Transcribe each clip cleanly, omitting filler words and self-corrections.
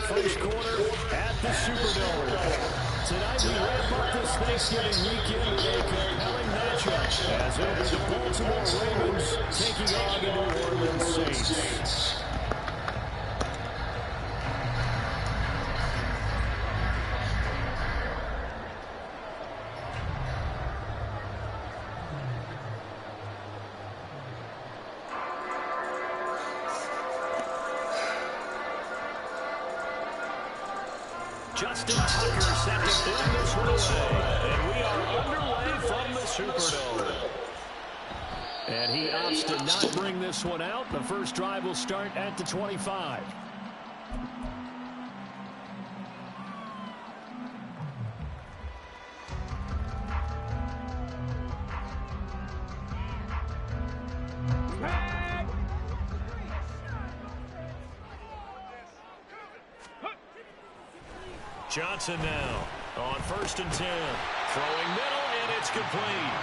first quarter at the Superdome. Tonight we wrap up this Thanksgiving weekend with a compelling matchup as it'll be the Baltimore Ravens taking on the New Orleans Saints. Justin Tucker set to bring this one away. And we are underway from the Superdome. And he opts to not bring this one out. The first drive will start at the 25. Johnson now on 1st and 10. Throwing middle, and it's complete.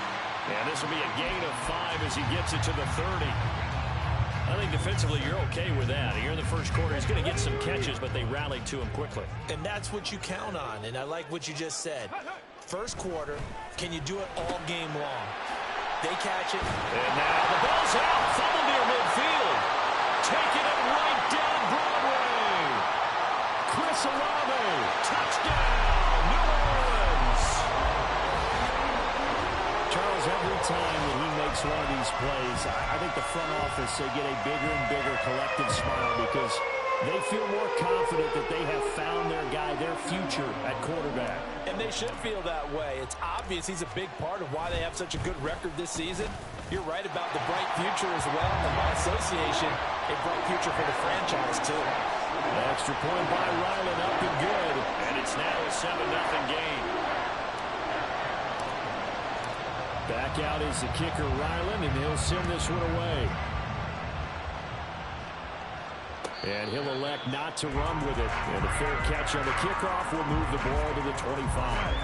And this will be a gain of 5 as he gets it to the 30. I think defensively you're okay with that. Here in the first quarter, he's going to get some catches, but they rallied to him quickly. And that's what you count on, and I like what you just said. First quarter, can you do it all game long? They catch it. And now the ball's out. Fumble near midfield. Taking it right down Broadway. Chris Olave, touchdown, New Orleans. Charles, every time that he makes one of these plays, I think the front office, they get a bigger and bigger collective smile because they feel more confident that they have found their guy, their future at quarterback. And they should feel that way. It's obvious he's a big part of why they have such a good record this season. You're right about the bright future as well, and by association, a bright future for the franchise, too. Extra point by Ryland, up and good. And it's now a 7-0 game. Back out is the kicker, Ryland, and he'll send this one away. And he'll elect not to run with it. And a fair catch on the kickoff will move the ball to the 25.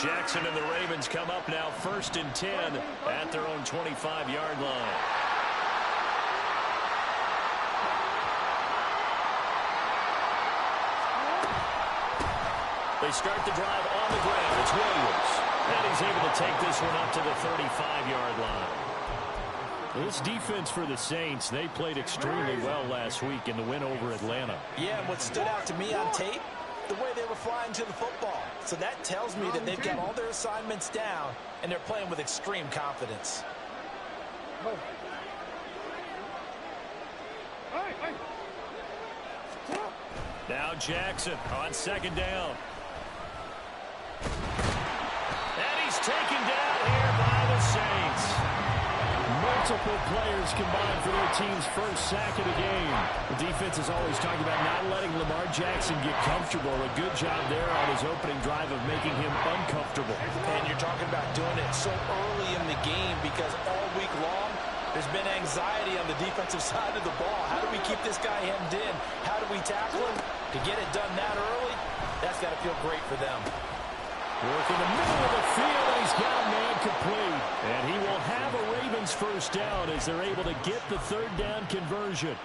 Jackson and the Ravens come up now 1st and 10 at their own 25-yard line. They start the drive on the ground. It's Williams. And he's able to take this one up to the 35-yard line. This defense for the Saints, they played extremely well last week in the win over Atlanta. Yeah, and what stood out to me on tape, the way they were flying to the football. So that tells me that they've got all their assignments down, and they're playing with extreme confidence. Now Jackson on 2nd down. And he's taken down here by the Saints. Multiple players combined for their team's first sack of the game. The defense is always talking about not letting Lamar Jackson get comfortable. A good job there on his opening drive of making him uncomfortable. And you're talking about doing it so early in the game because all week long there's been anxiety on the defensive side of the ball. How do we keep this guy hemmed in? How do we tackle him? To get it done that early, that's got to feel great for them. Work in the middle of the field, and he's got a man complete. And he will have a Ravens first down as they're able to get the 3rd down conversion.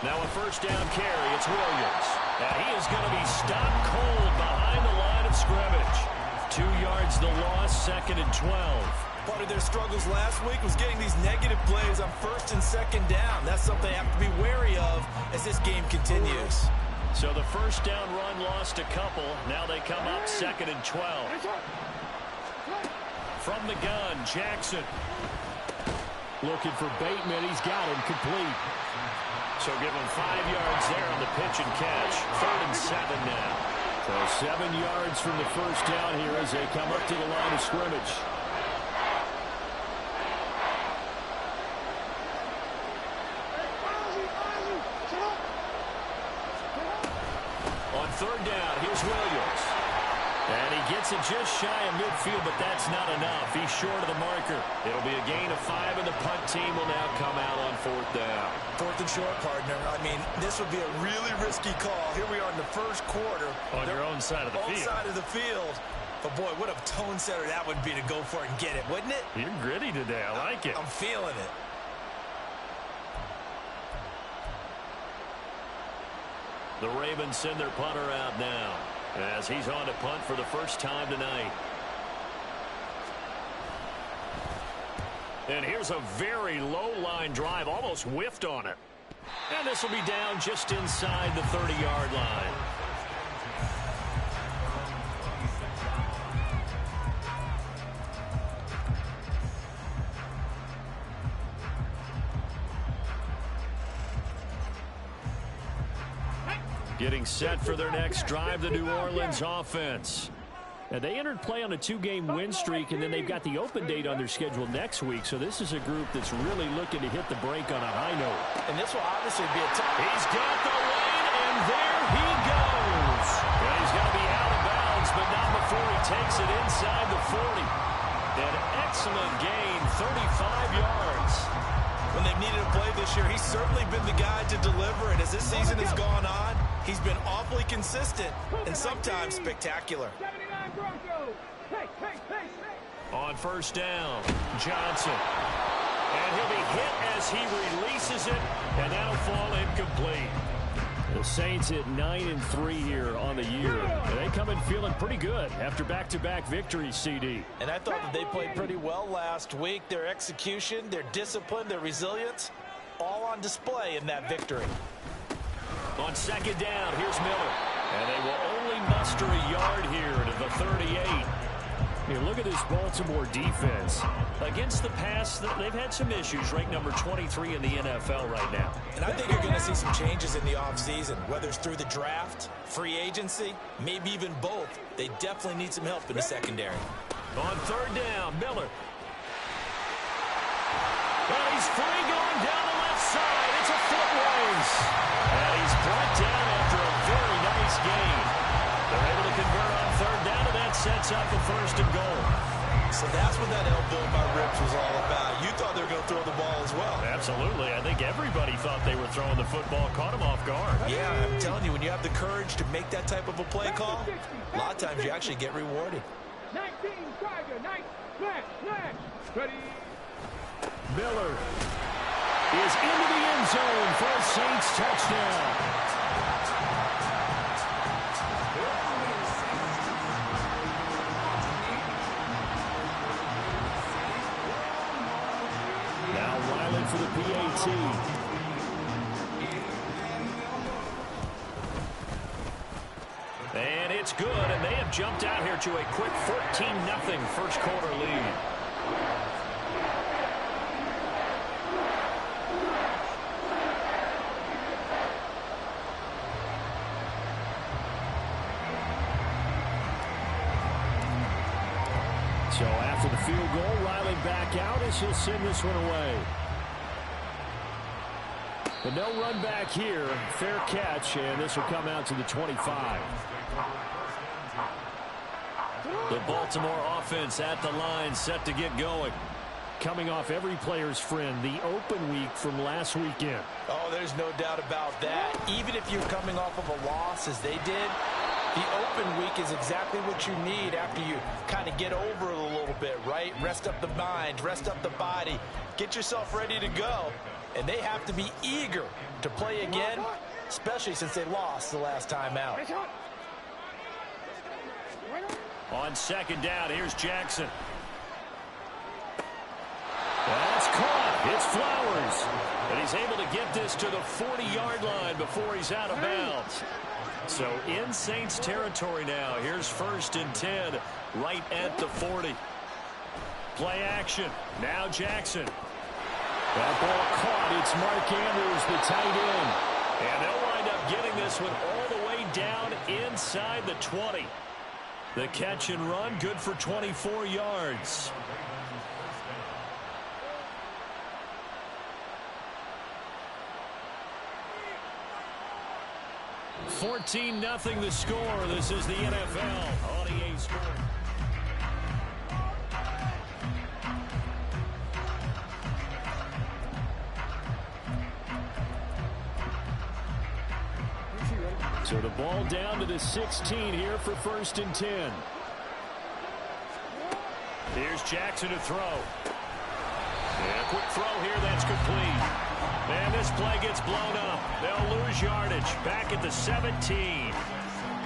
Now a 1st down carry. It's Williams. And he is going to be stopped cold behind the line of scrimmage. 2 yards the loss, 2nd and 12. Part of their struggles last week was getting these negative plays on 1st and 2nd down. That's something they have to be wary of as this game continues. So the 1st down run lost a couple. Now they come up 2nd and 12. From the gun, Jackson. Looking for Bateman. He's got him complete. So give him 5 yards there on the pitch and catch. 3rd and 7 now. So 7 yards from the first down here as they come up to the line of scrimmage. On 3rd down, here's Williams. And he gets it just shy of midfield, but that's not enough. He's short of the marker. It'll be a gain of 5, and the punt team will now come out on 4th down. 4th and short, partner. I mean, this would be a really risky call. Here we are in the first quarter. On your own side of the field. Side of the field. But, boy, what a tone setter that would be to go for it and get it, wouldn't it? You're gritty today. I like it. I'm feeling it. The Ravens send their punter out now, as he's on to punt for the first time tonight. And here's a very low line drive, almost whiffed on it. And this will be down just inside the 30-yard line. Getting set for their next drive, the New Orleans offense. Now, they entered play on a 2-game win streak, and then they've got the open date on their schedule next week. So this is a group that's really looking to hit the break on a high note. And this will obviously be a tough. He's got the lane, and there he goes. And he's going to be out of bounds, but not before he takes it inside the 40. An excellent gain, 35 yards. When they've needed a play this year, he's certainly been the guy to deliver. And as this season has gone on, he's been awfully consistent and sometimes spectacular. On 1st down, Johnson. And he'll be hit as he releases it, and that'll fall incomplete. The Saints hit 9-3 here on the year. And they come in feeling pretty good after back-to-back victories, CD. And I thought that they played pretty well last week. Their execution, their discipline, their resilience, all on display in that victory. On 2nd down, here's Miller. And they will only muster a yard here to the 38. Here, look at this Baltimore defense. Against the pass, they've had some issues, ranked number 23 in the NFL right now. And I think you're going to see some changes in the offseason, whether it's through the draft, free agency, maybe even both. They definitely need some help in the secondary. On 3rd down, Miller. And he's free going down the left side. It's a foot race. And he's brought down after a very nice gain. They're able to convert on 3rd down, and that sets up the 1st and goal. So that's what that elbow in my ribs was all about. You thought they were going to throw the ball as well. Absolutely. I think everybody thought they were throwing the football, caught him off guard. Yeah, I'm telling you, when you have the courage to make that type of a play call, a lot of times you actually get rewarded. 19, Tiger, 9, flash, ready. Miller is into the end zone for a Saints touchdown. Now Riley for the PAT. And it's good, and they have jumped out here to a quick 14-0 first quarter lead. So after the field goal, Riley back out as he'll send this one away. But no run back here. Fair catch, and this will come out to the 25. The Baltimore offense at the line, set to get going. Coming off every player's friend, the open week from last weekend. Oh, there's no doubt about that. Even if you're coming off of a loss as they did, the open week is exactly what you need after you kind of get over it a little bit, right? Rest up the mind, rest up the body, get yourself ready to go. And they have to be eager to play again, especially since they lost the last time out. On 2nd down, here's Jackson. That's caught. It's Flowers. And he's able to get this to the 40-yard line before he's out of bounds. So in Saints territory now. Here's 1st and 10 right at the 40. Play action. Now Jackson. That ball caught. It's Mark Andrews, the tight end. And they'll wind up getting this one all the way down inside the 20. The catch and run, good for 24 yards. 14-0 the score. This is the NFL on EA Sports. So the ball down to the 16 here for 1st and 10. Here's Jackson to throw. And a quick throw here, that's complete. And this play gets blown up. They'll lose yardage back at the 17.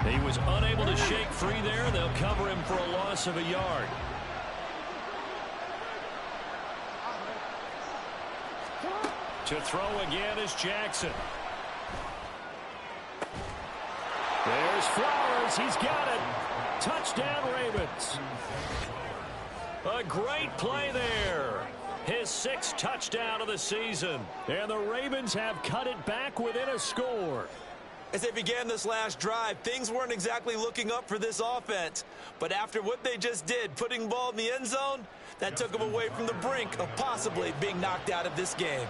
He was unable to shake free there. They'll cover him for a loss of a yard. To throw again is Jackson. There's Flowers. He's got it. Touchdown, Ravens. A great play there. His 6th touchdown of the season. And the Ravens have cut it back within a score. As they began this last drive, things weren't exactly looking up for this offense. But after what they just did, putting the ball in the end zone, that took them away from the brink of possibly being knocked out of this game.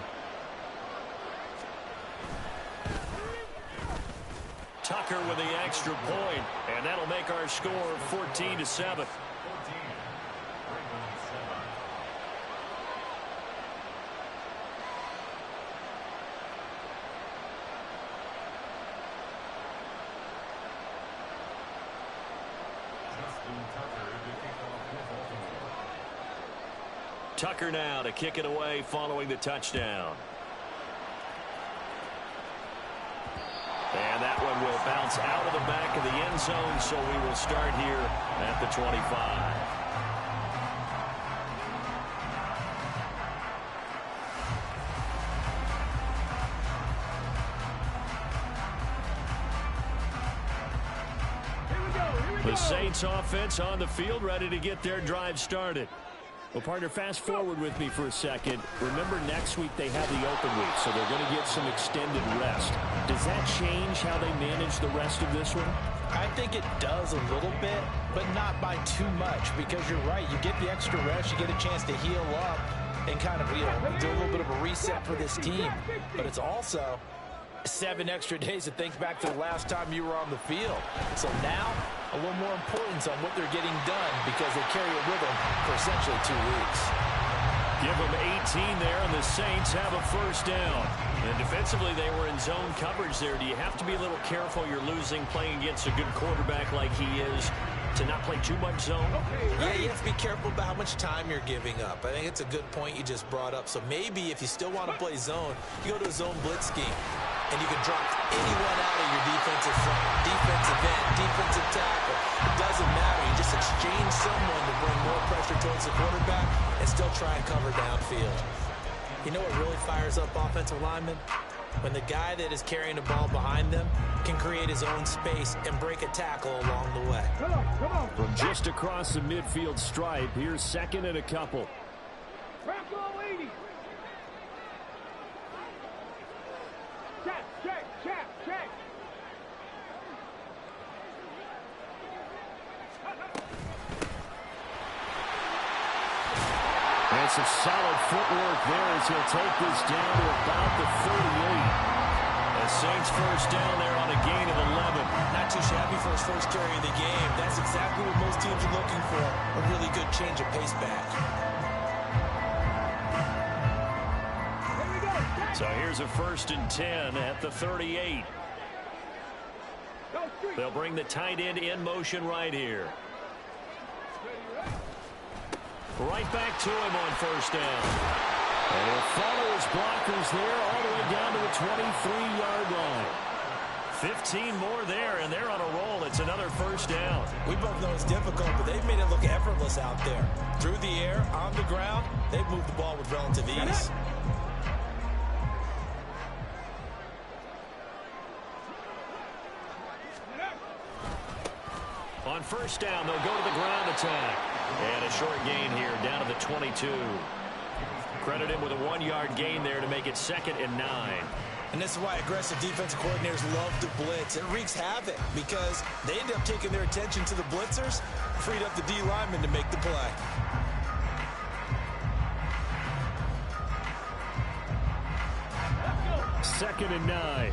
Tucker with the extra point, and that'll make our score 14-7. Tucker now to kick it away following the touchdown. And that one will bounce out of the back of the end zone, so we will start here at the 25. The Saints offense on the field, ready to get their drive started. Well, partner, fast forward with me for a second. Remember, next week they have the open week, so they're going to get some extended rest. Does that change how they manage the rest of this one? I think it does a little bit, but not by too much, because you're right. You get the extra rest, you get a chance to heal up and kind of, do a little bit of a reset for this team. But it's also 7 extra days to think back to the last time you were on the field. So now, a little more importance on what they're getting done because they carry it with them for essentially 2 weeks. Give them 18 there, and the Saints have a first down. And defensively, they were in zone coverage there. Do you have to be a little careful? You're losing, playing against a good quarterback like he is, to not play too much zone? Yeah, you have to be careful about how much time you're giving up. I think it's a good point you just brought up. So maybe if you still want to play zone, you go to a zone blitz scheme. And you can drop anyone out of your defensive front, defensive end, defensive tackle. It doesn't matter. You just exchange someone to bring more pressure towards the quarterback and still try and cover downfield. You know what really fires up offensive linemen? When the guy that is carrying the ball behind them can create his own space and break a tackle along the way. Come on. From just across the midfield stripe, here's 2nd and a couple. Crack all 80. Check. And some solid footwork there as he'll take this down to about the 38. The Saints first down there on a gain of 11. Not too shabby for his first carry of the game. That's exactly what most teams are looking for. A really good change of pace back. So here's a 1st and 10 at the 38. They'll bring the tight end in motion right here. Right back to him on first down. And he'll follow his blockers there all the way down to the 23-yard line. 15 more there, and they're on a roll. It's another first down. We both know it's difficult, but they've made it look effortless out there. Through the air, on the ground, they've moved the ball with relative ease. On first down, they'll go to the ground attack. And a short gain here, down to the 22. Credit him with a 1-yard gain there to make it 2nd and 9. And this is why aggressive defensive coordinators love to blitz. It wreaks havoc because they end up taking their attention to the blitzers, freed up the D lineman to make the play. Let's go. 2nd and 9.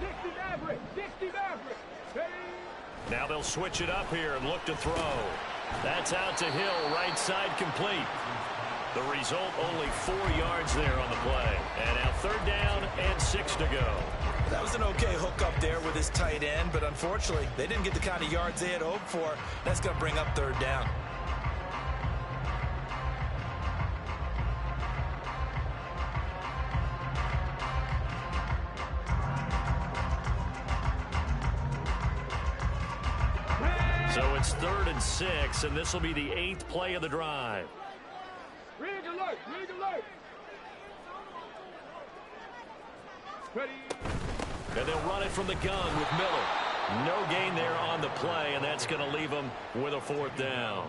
60 average. Steve Everett. Ready? Now they'll switch it up here and look to throw. That's out to Hill, right side complete. The result, only 4 yards there on the play. And now 3rd down and 6 to go. That was an okay hook up there with his tight end, but unfortunately, they didn't get the kind of yards they had hoped for. That's going to bring up 3rd down. So it's 3rd and 6, and this will be the 8th play of the drive. Rig alert. Rig alert. Ready? And they'll run it from the gun with Miller. No gain there on the play, and that's going to leave them with a 4th down.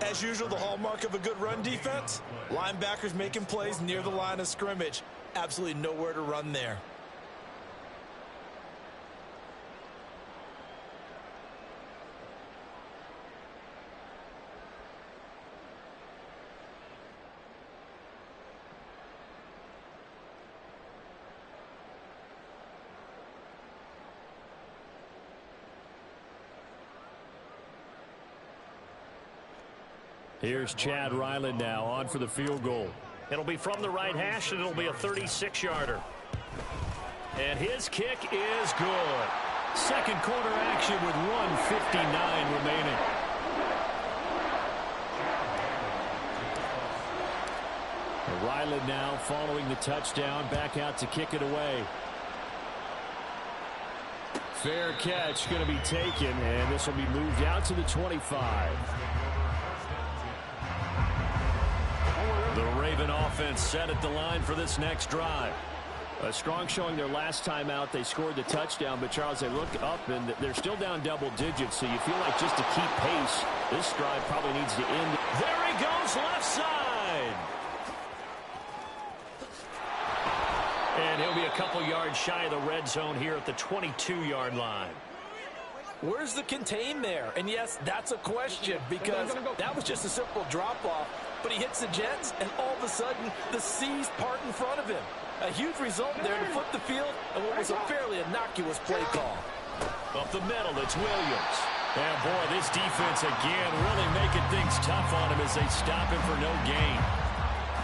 As usual, the hallmark of a good run defense, linebackers making plays near the line of scrimmage. Absolutely nowhere to run there. Here's Chad Ryland now on for the field goal. It'll be from the right hash, and it'll be a 36-yarder. And his kick is good. Second quarter action with 1:59 remaining. And Ryland now following the touchdown, back out to kick it away. Fair catch going to be taken, and this will be moved out to the 25. The Raven offense set at the line for this next drive. A strong showing their last time out. They scored the touchdown, but Charles, they look up and they're still down double digits, so you feel like just to keep pace, this drive probably needs to end. There he goes, left side. And he'll be a couple yards shy of the red zone here at the 22-yard line. Where's the contain there? And yes, that's a question because that was just a simple drop-off. But he hits the Jets, and all of a sudden, the seas part in front of him. A huge result there to flip the field, and what was a fairly innocuous play call. Up the middle, it's Williams. And boy, this defense again really making things tough on him as they stop him for no gain.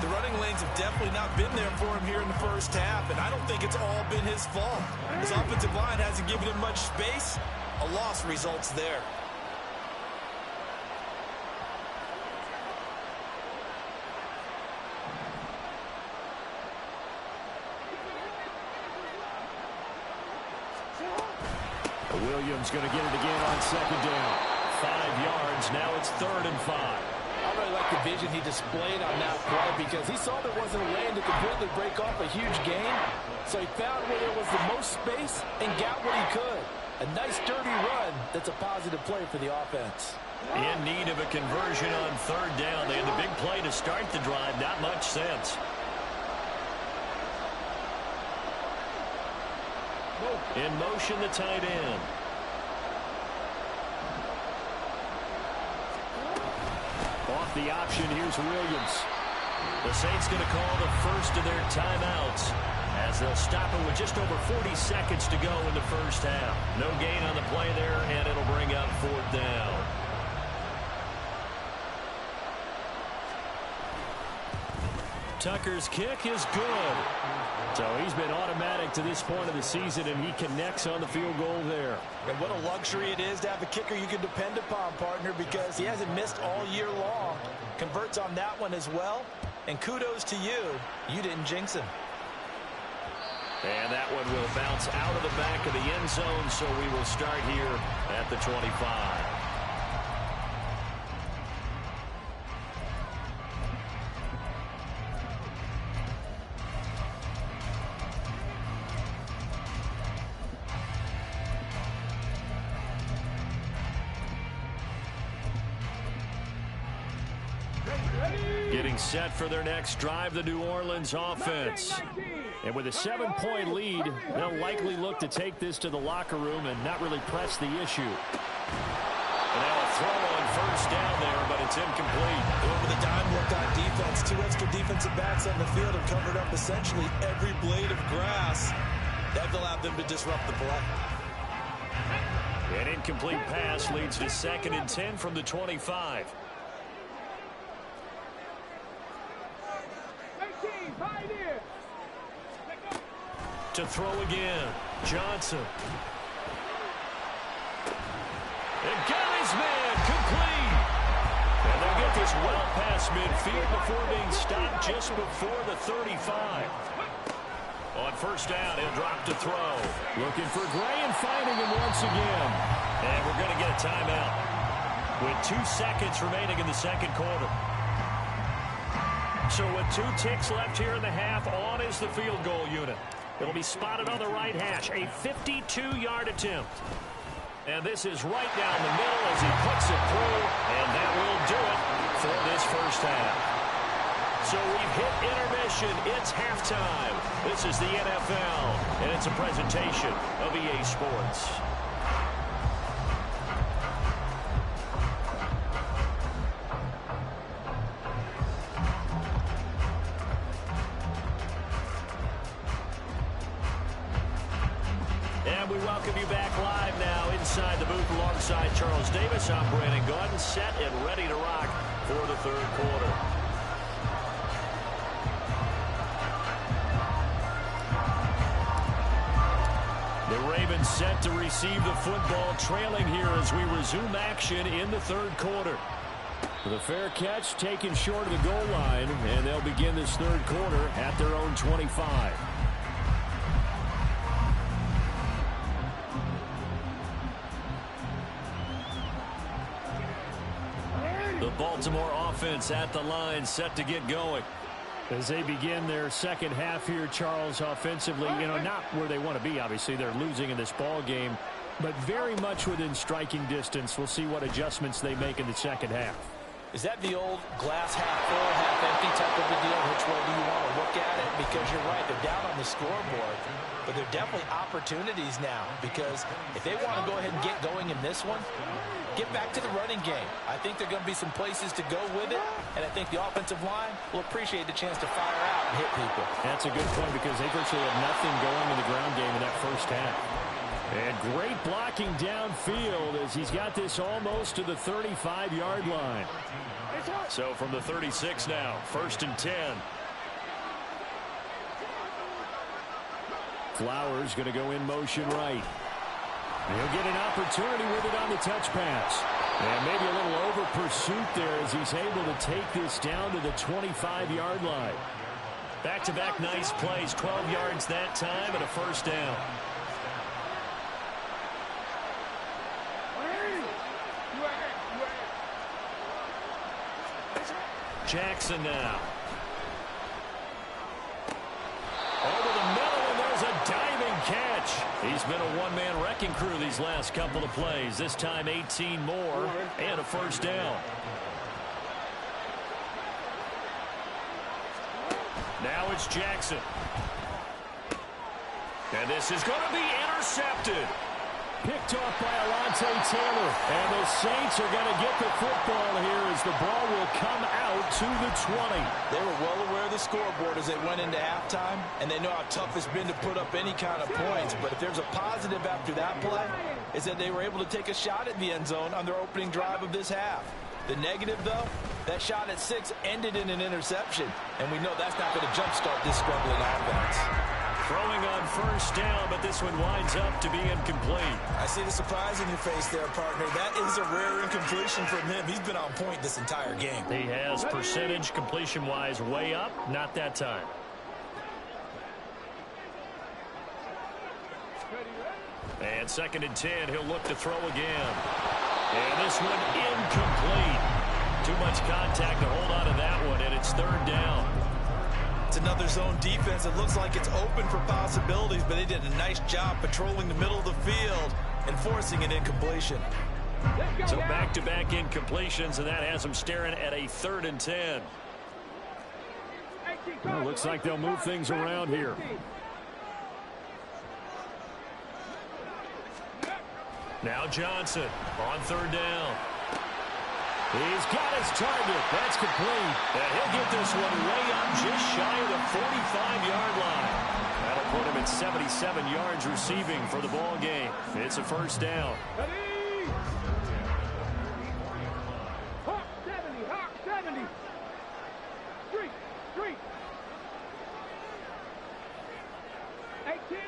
The running lanes have definitely not been there for him here in the first half, and I don't think it's all been his fault. His offensive line hasn't given him much space. A loss results there. Williams going to get it again on 2nd down. 5 yards. Now it's 3rd and 5. I really like the vision he displayed on that play because he saw there wasn't a lane to completely break off a huge gain. So he found where there was the most space and got what he could. A nice dirty run that's a positive play for the offense. In need of a conversion on 3rd down. They had the big play to start the drive. Not much sense. In motion, the tight end. Off the option, here's Williams. The Saints going to call the first of their timeouts as they'll stop it with just over 40 seconds to go in the first half. No gain on the play there, and it'll bring up 4th down. Tucker's kick is good. So he's been automatic to this point of the season, and he connects on the field goal there. And what a luxury it is to have a kicker you can depend upon, partner, because he hasn't missed all year long. Converts on that one as well. And kudos to you. You didn't jinx him. And that one will bounce out of the back of the end zone, so we will start here at the 25. Getting set for their next drive, the New Orleans offense. And with a 7-point lead, they'll likely look to take this to the locker room and not really press the issue. And now a throw on 1st down there, but it's incomplete. Over the dime look on defense. 2 extra defensive backs on the field have covered up essentially every blade of grass. That allowed them to disrupt the play. An incomplete pass leads to 2nd and 10 from the 25. 18, Pioneer. To throw again, Johnson. And got his man, complete. And they'll get this well past midfield before being stopped just before the 35. On 1st down, he'll drop to throw. Looking for Gray and finding him once again. And we're going to get a timeout with 2 seconds remaining in the 2nd quarter. So with 2 ticks left here in the half, on is the field goal unit. It'll be spotted on the right hash, a 52-yard attempt. And this is right down the middle as he puts it through, and that will do it for this 1st half. So we've hit intermission. It's halftime. This is the NFL, and it's a presentation of EA Sports. And we welcome you back live now inside the booth alongside Charles Davis. I'm Brandon Gaudin, set and ready to rock for the 3rd quarter. The Ravens set to receive the football, trailing here as we resume action in the 3rd quarter. The fair catch taken short of the goal line, and they'll begin this 3rd quarter at their own 25. The Baltimore offense at the line, set to get going. As they begin their 2nd half here, Charles, offensively, not where they want to be, obviously. They're losing in this ball game, but very much within striking distance. We'll see what adjustments they make in the 2nd half. Is that the old glass half full, half empty type of a deal? Which way do you want to look at it? Because you're right, they're down on the scoreboard, but they're definitely opportunities now, because if they want to go ahead and get going in this one, get back to the running game. I think there are going to be some places to go with it, and I think the offensive line will appreciate the chance to fire out and hit people. That's a good point, because they virtually have nothing going in the ground game in that 1st half. And great blocking downfield as he's got this almost to the 35-yard line. So from the 36 now, 1st and 10. Flowers going to go in motion right. He'll get an opportunity with it on the touch pass. And maybe a little over pursuit there as he's able to take this down to the 25-yard line. Back-to-back nice plays, 12 yards that time and a 1st down. Jackson now. Over the middle, and there's a diving catch. He's been a one-man wrecking crew these last couple of plays. This time 18 more and a 1st down. Now it's Jackson. And this is going to be intercepted. Picked off by Alontae Taylor. And the Saints are going to get the football here as the ball will come out to the 20. They were well aware of the scoreboard as they went into halftime, and they know how tough it's been to put up any kind of points. But if there's a positive after that play, is that they were able to take a shot at the end zone on their opening drive of this half. The negative, though, that shot at 6 ended in an interception, and we know that's not going to jumpstart this struggling offense. Throwing on 1st down, but this one winds up to be incomplete. I see the surprise in your face there, partner. That is a rare incompletion from him. He's been on point this entire game. He has percentage completion-wise way up, not that time. And 2nd and 10, he'll look to throw again. And this one incomplete. Too much contact to hold on to that one, and it's 3rd down. It's another zone defense. It looks like it's open for possibilities, but they did a nice job patrolling the middle of the field and forcing an incompletion. So back-to-back incompletions, and that has them staring at a 3rd and 10. Well, looks like they'll move things around here. Now Johnson on 3rd down. He's got his target. That's complete. And he'll get this one way up just shy of the 45-yard line. That'll put him at 77 yards receiving for the ball game. It's a first down. Ready. Hawk 70, Hawk 70. Street. 18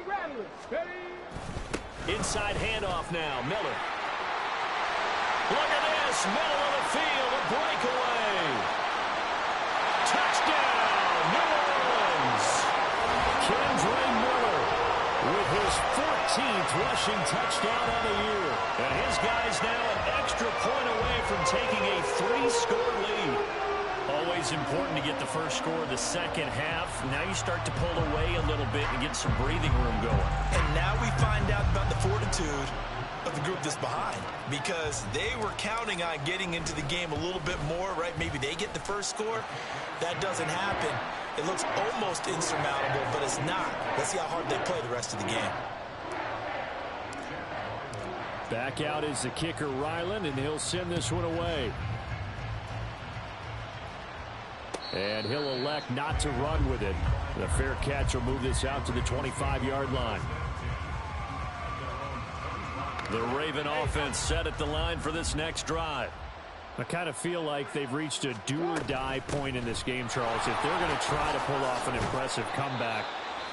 Rattler. Ready. Inside handoff now, Miller. Look at this, middle of the field, a breakaway. Touchdown, New Orleans. Kendre Miller with his 14th rushing touchdown on the year. And his guys now an extra point away from taking a 3-score lead. Always important to get the first score of the second half. Now you start to pull away a little bit and get some breathing room going. And now we find out about the fortitude of the group that's behind, because they were counting on getting into the game a little bit more, right? Maybe they get the first score. That doesn't happen. It looks almost insurmountable, but it's not. Let's see how hard they play the rest of the game. Back out is the kicker, Ryland, and he'll send this one away. And he'll elect not to run with it. The fair catch will move this out to the 25-yard line. The Raven offense set at the line for this next drive. I kind of feel like they've reached a do-or-die point in this game, Charles. If they're going to try to pull off an impressive comeback,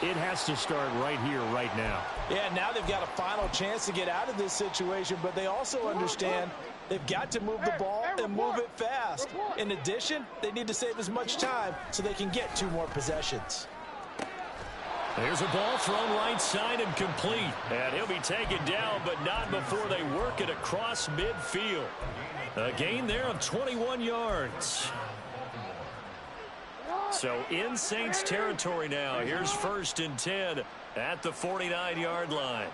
it has to start right here, right now. Yeah, now they've got a final chance to get out of this situation, but they also understand they've got to move the ball and move it fast. In addition, they need to save as much time so they can get 2 more possessions. There's a ball thrown right side and complete. And he'll be taken down, but not before they work it across midfield. A gain there of 21 yards. So in Saints territory now. Here's 1st and 10 at the 49-yard line.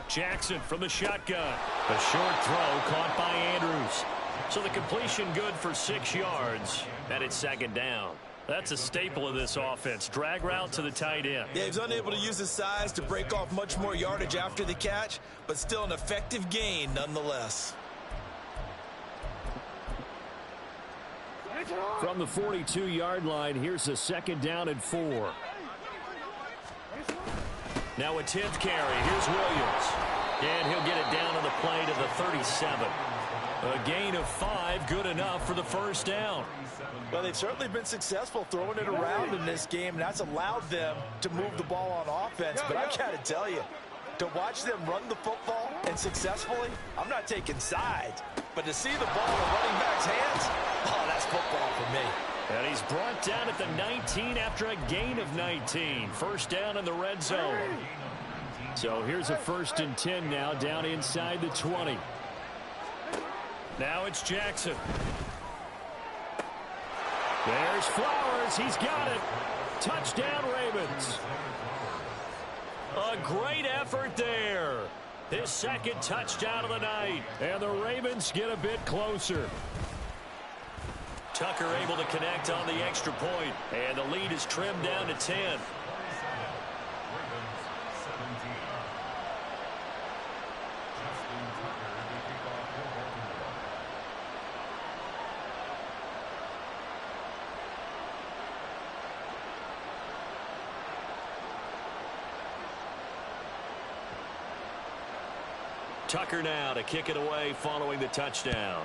Jackson from the shotgun. A short throw caught by Andrews. So the completion good for 6 yards, and it's 2nd down. That's a staple of this offense. Drag route to the tight end. Yeah, he's unable to use his size to break off much more yardage after the catch, but still an effective gain nonetheless. From the 42-yard line, here's a 2nd down and 4. Now a 10th carry. Here's Williams. And he'll get it down on the play to the 37. A gain of 5, good enough for the 1st down. Well, they've certainly been successful throwing it around in this game, and that's allowed them to move the ball on offense. But I've got to tell you, to watch them run the football and successfully, I'm not taking sides. But to see the ball in the running back's hands, oh, that's football for me. And he's brought down at the 19 after a gain of 19. 1st down in the red zone. So here's a 1st and 10 now down inside the 20. Now it's Jackson. There's Flowers. He's got it. Touchdown, Ravens. A great effort there. His 2nd touchdown of the night. And the Ravens get a bit closer. Tucker able to connect on the extra point. And the lead is trimmed down to 10. Tucker now to kick it away following the touchdown.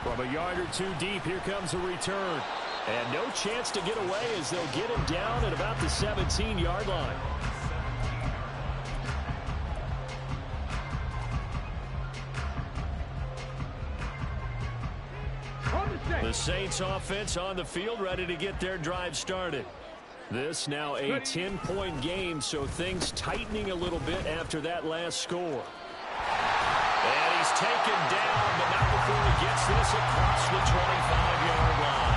From a yard or 2 deep, here comes a return. And no chance to get away as they'll get him down at about the 17-yard line. The Saints offense on the field ready to get their drive started. This now a 10-point game, so things tightening a little bit after that last score. And he's taken down, but not before he gets this across the 25-yard line.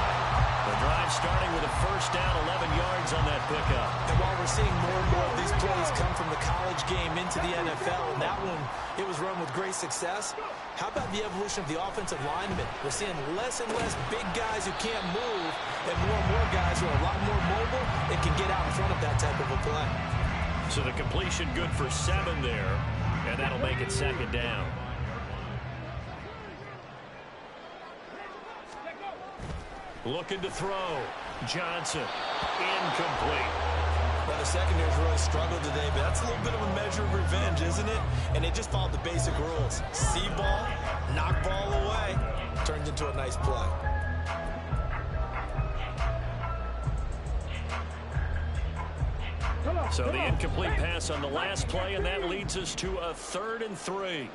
The drive starting with a 1st down, 11 yards on that pickup. And while we're seeing more and more of these plays come from the college game into the NFL, and that one, it was run with great success, how about the evolution of the offensive linemen? We're seeing less and less big guys who can't move and more guys who are a lot more mobile and can get out in front of that type of a play. So the completion good for 7 there, and that'll make it 2nd down. Looking to throw. Johnson. Incomplete. Well, the secondary's really struggled today, but that's a little bit of a measure of revenge, isn't it? And they just followed the basic rules. See ball, knock ball away. Turned into a nice play. So the incomplete pass on the last play, and that leads us to a 3rd and 3.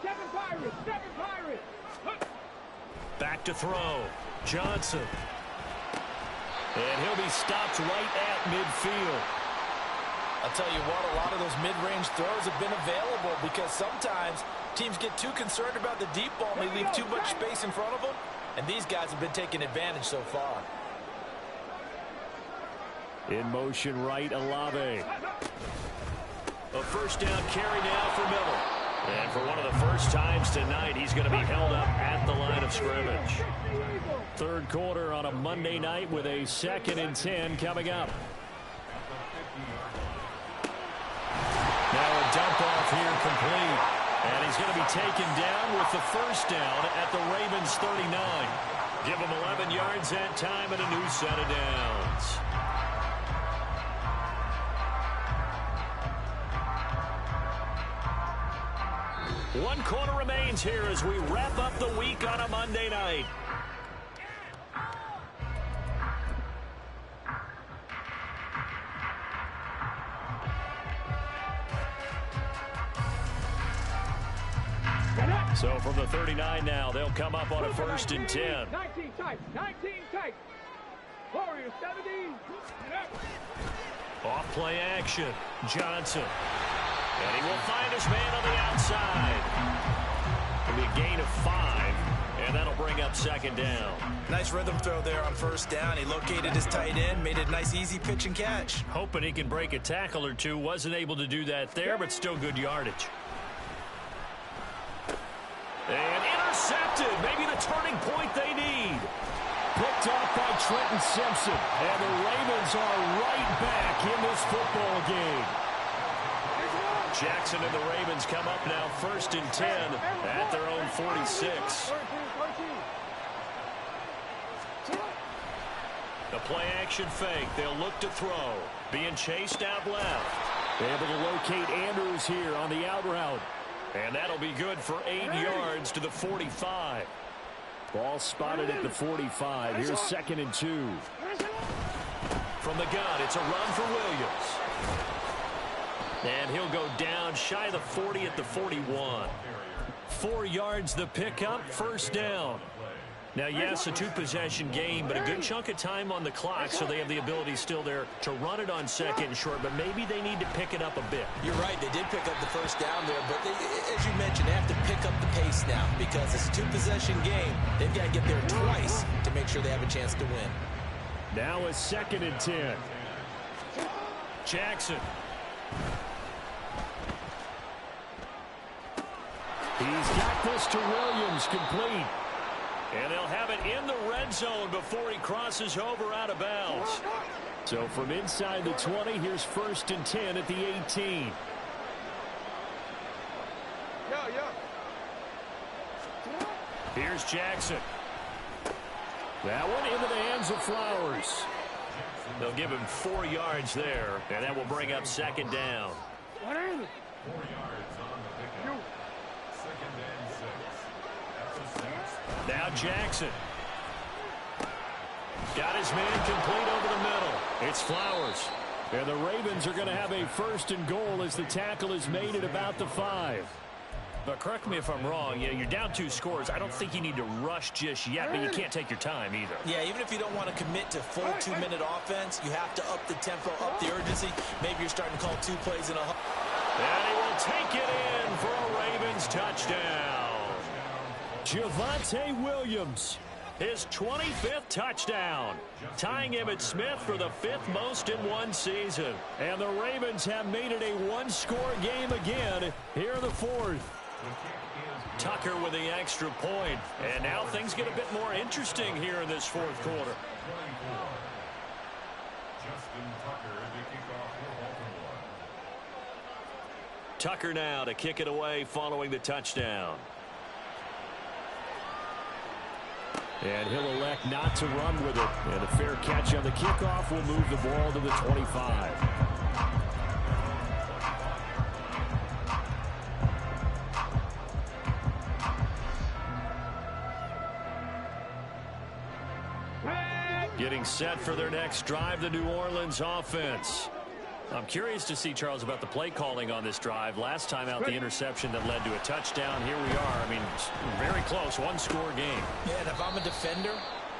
Seven Pirates. Back to throw. Johnson. And he'll be stopped right at midfield. I'll tell you what, a lot of those mid-range throws have been available because sometimes teams get too concerned about the deep ball and they leave too much space in front of them. And these guys have been taking advantage so far. In motion right, Olave. A first down carry now for Miller. And for one of the first times tonight, he's going to be held up at the line of scrimmage. 3rd quarter on a Monday night with a 2nd and 10 coming up. Now a dump off here complete. And he's going to be taken down with the first down at the Ravens 39. Give him 11 yards that time and a new set of downs. One quarter remains here as we wrap up the week on a Monday night. So from the 39 now, they'll come up on a 1st and 10. 19 tight. Warriors 17. Off play action. Johnson. And he will find his man on the outside. It'll be a gain of 5, and that'll bring up 2nd down. Nice rhythm throw there on 1st down. He located his tight end, made it a nice easy pitch and catch. Hoping he can break a tackle or two. Wasn't able to do that there, but still good yardage. And intercepted. Maybe the turning point they need. Picked up by Trenton Simpson. And the Ravens are right back in this football game. Jackson and the Ravens come up now 1st and 10 at their own 46. The play action fake. They'll look to throw. Being chased out left. Able to locate Andrews here on the out route. And that'll be good for 8 yards to the 45. Ball spotted at the 45. Here's 2nd and 2. From the gun, it's a run for Williams. And he'll go down shy of the 40 at the 41. 4 yards the pickup, 1st down. Now, yes, a 2-possession game, but a good chunk of time on the clock, so they have the ability still there to run it on 2nd and short, but maybe they need to pick it up a bit. You're right, they did pick up the 1st down there, but they, as you mentioned, they have to pick up the pace now because it's a 2-possession game. They've got to get there twice to make sure they have a chance to win. Now a 2nd and 10. Jackson. He's got this to Williams, complete. And they'll have it in the red zone before he crosses over out of bounds. So from inside the 20, here's 1st and 10 at the 18. Here's Jackson. That one into the hands of Flowers. They'll give him 4 yards there, and that will bring up 2nd down. 4 yards on the pickup. 2nd and 6. Now Jackson. Got his man complete over the middle. It's Flowers. And the Ravens are going to have a 1st and goal as the tackle is made at about the 5. But correct me if I'm wrong, you're down 2 scores. I don't think you need to rush just yet, but you can't take your time either. Yeah, even if you don't want to commit to full 2-minute offense, you have to up the tempo, up the urgency. Maybe you're starting to call 2 plays in a... And he will take it in for a Ravens touchdown. Javonte Williams, his 25th touchdown, tying Emmitt Smith for the 5th most in one season. And the Ravens have made it a 1-score game again here in the 4th. Tucker with the extra point. And now things get a bit more interesting here in this 4th quarter. Tucker now to kick it away following the touchdown. And he'll elect not to run with it. And a fair catch on the kickoff will move the ball to the 25. Getting set for their next drive, the New Orleans offense. I'm curious to see, Charles, about the play calling on this drive. Last time out, the interception that led to a touchdown. Here we are. I mean, very close, one-score game. Yeah, and if I'm a defender,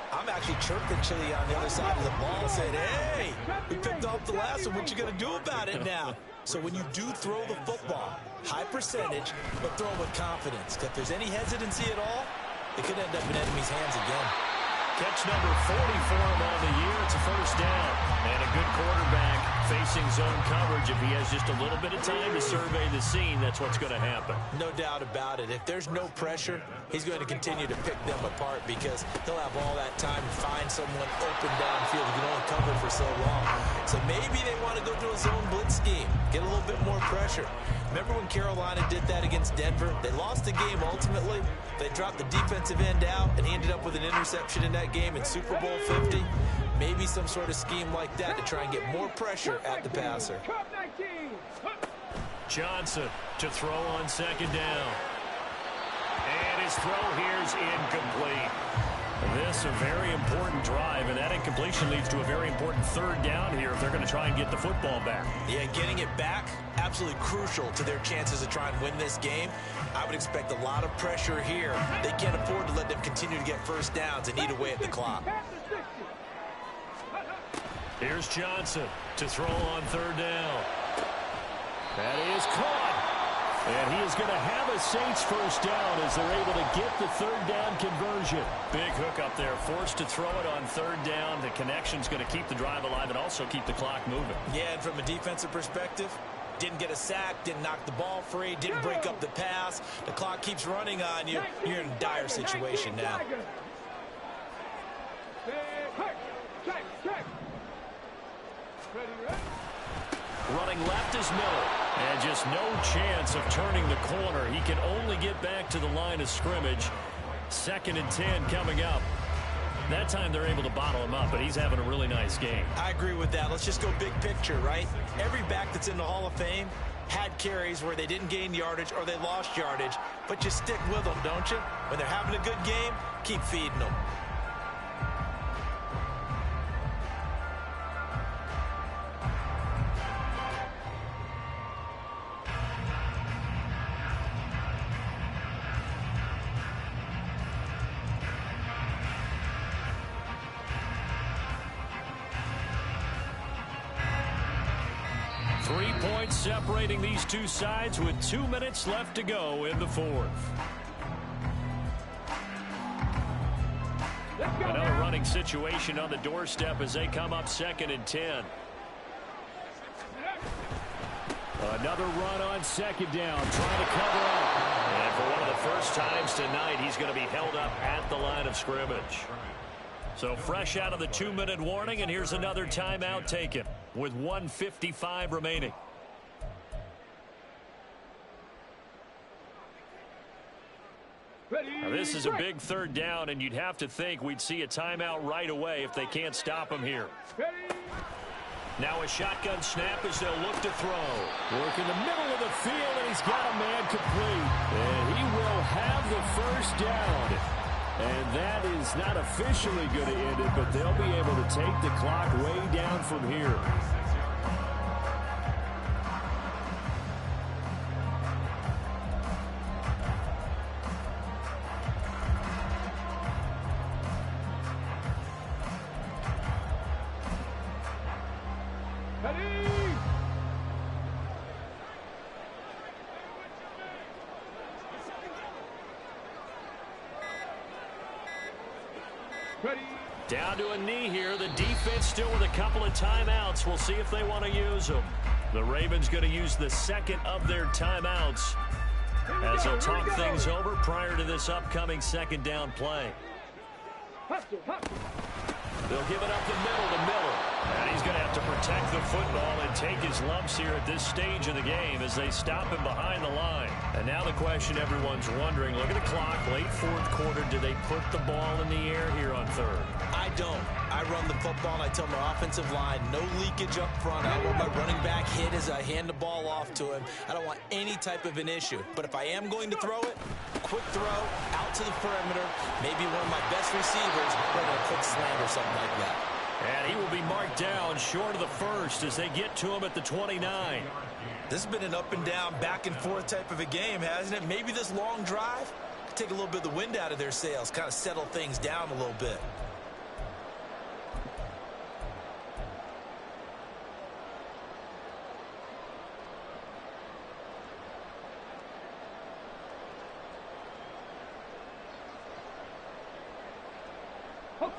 I'm actually chirping Chili on the other side of the ball saying, hey, we picked off the last one. What you going to do about it now? So when you do throw the football, high percentage, but throw with confidence. If there's any hesitancy at all, it could end up in enemy's hands again. Catch number 40 for him on the year. It's a first down. And a good quarterback facing zone coverage. If he has just a little bit of time to survey the scene, that's what's going to happen. No doubt about it. If there's no pressure, he's going to continue to pick them apart because he'll have all that time to find someone open downfield. He can only cover for so long. So maybe they want to go to a zone blitz scheme, get a little bit more pressure. Remember when Carolina did that against Denver? They lost the game ultimately. They dropped the defensive end out, and he ended up with an interception in that game in Super Bowl 50. Maybe some sort of scheme like that to try and get more pressure at the passer. Johnson to throw on second down. And his throw here's incomplete. This a very important drive, and that incompletion leads to a very important third down here if they're going to try and get the football back. Yeah, getting it back, absolutely crucial to their chances to try and win this game. I would expect a lot of pressure here. They can't afford to let them continue to get first downs and eat away at the clock. Here's Johnson to throw on third down. That is caught. And he is going to have a Saints first down as they're able to get the third down conversion. Big hook up there, forced to throw it on third down. The connection's going to keep the drive alive and also keep the clock moving. Yeah, and from a defensive perspective, didn't get a sack, didn't knock the ball free, didn't break up the pass. The clock keeps running on you. You're in a dire situation now. Running left is Miller. And just no chance of turning the corner. He can only get back to the line of scrimmage. 2nd and 10 coming up. That time they're able to bottle him up, but he's having a really nice game. I agree with that. Let's just go big picture, right? Every back that's in the Hall of Fame had carries where they didn't gain yardage or they lost yardage, but you stick with them, don't you? When they're having a good game, keep feeding them. Separating these two sides with 2 minutes left to go in the fourth. Another running situation on the doorstep as they come up 2nd and 10. Another run on second down, trying to cover up. And for one of the first times tonight, he's going to be held up at the line of scrimmage. So fresh out of the 2-minute warning, and here's another timeout taken with 1:55 remaining. Now this is a big third down, and you'd have to think we'd see a timeout right away if they can't stop him here. Now a shotgun snap as they'll look to throw. Work in the middle of the field, and he's got a man complete. And he will have the first down. And that is not officially going to end it, but they'll be able to take the clock way down from here. Down to a knee here. The defense still with a couple of timeouts. We'll see if they want to use them. The Ravens going to use the second of their timeouts as they'll talk things over prior to this upcoming second down play. They'll give it up the middle to Miller. And he's going going to have to protect the football and take his lumps here at this stage of the game as they stop him behind the line. And now the question everyone's wondering, look at the clock, late fourth quarter, do they put the ball in the air here on third? I don't. I run the football and I tell my offensive line, no leakage up front. I want my running back hit as I hand the ball off to him. I don't want any type of an issue. But if I am going to throw it, quick throw, out to the perimeter, maybe one of my best receivers running a quick slant or something like that. And he will be marked down short of the first as they get to him at the 29. This has been an up and down, back and forth type of a game, hasn't it? Maybe this long drive could take a little bit of the wind out of their sails, kind of settle things down a little bit.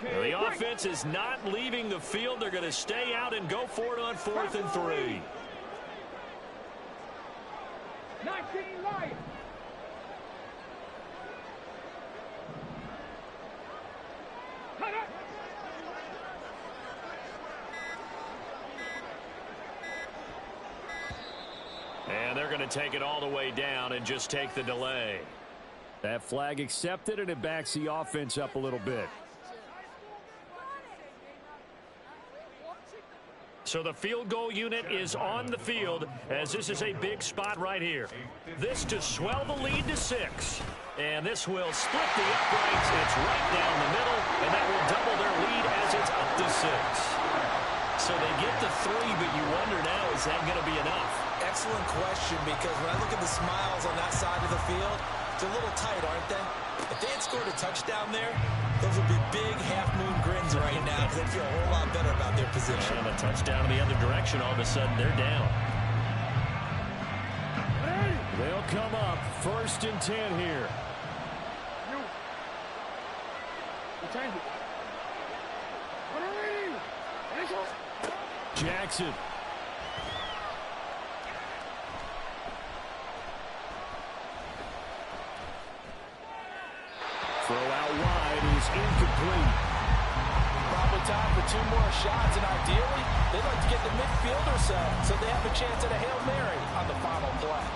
The offense is not leaving the field. They're going to stay out and go for it on 4th and 3. 19 light. And they're going to take it all the way down and just take the delay. That flag accepted, and it backs the offense up a little bit. So the field goal unit is on the field as this is a big spot right here. This to swell the lead to 6. And this will split the uprights. It's right down the middle, and that will double their lead as it's up to 6. So they get the 3, but you wonder now, is that going to be enough? Excellent question, because when I look at the smiles on that side of the field, they're a little tight, aren't they? If they had scored a touchdown there, those would be big half-moon grins right now because they feel a whole lot better about their position. And a touchdown in the other direction, all of a sudden they're down. They'll come up 1st and 10 here. Jackson. Throw out wide is incomplete. Probably time for 2 more shots, and ideally, they'd like to get the midfield or so they have a chance at a Hail Mary on the final play.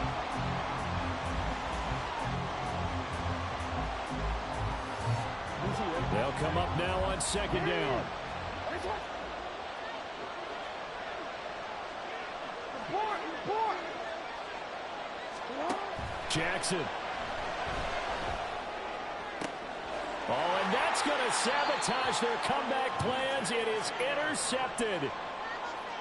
They'll come up now on 2nd down. Jackson. Oh, and that's going to sabotage their comeback plans. It is intercepted.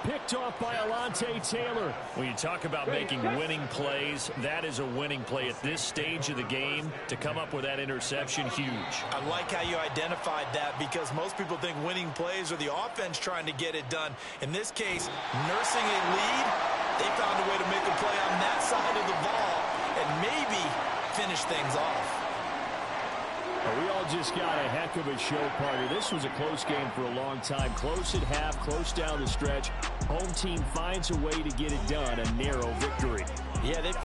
Picked off by Alontae Taylor. When you talk about making winning plays, that is a winning play at this stage of the game. To come up with that interception, huge. I like how you identified that because most people think winning plays are the offense trying to get it done. In this case, nursing a lead, they found a way to make a play on that side of the ball and maybe finish things off. We all just got a heck of a show party. This was a close game for a long time. Close at half, close down the stretch. Home team finds a way to get it done. A narrow victory. Yeah, they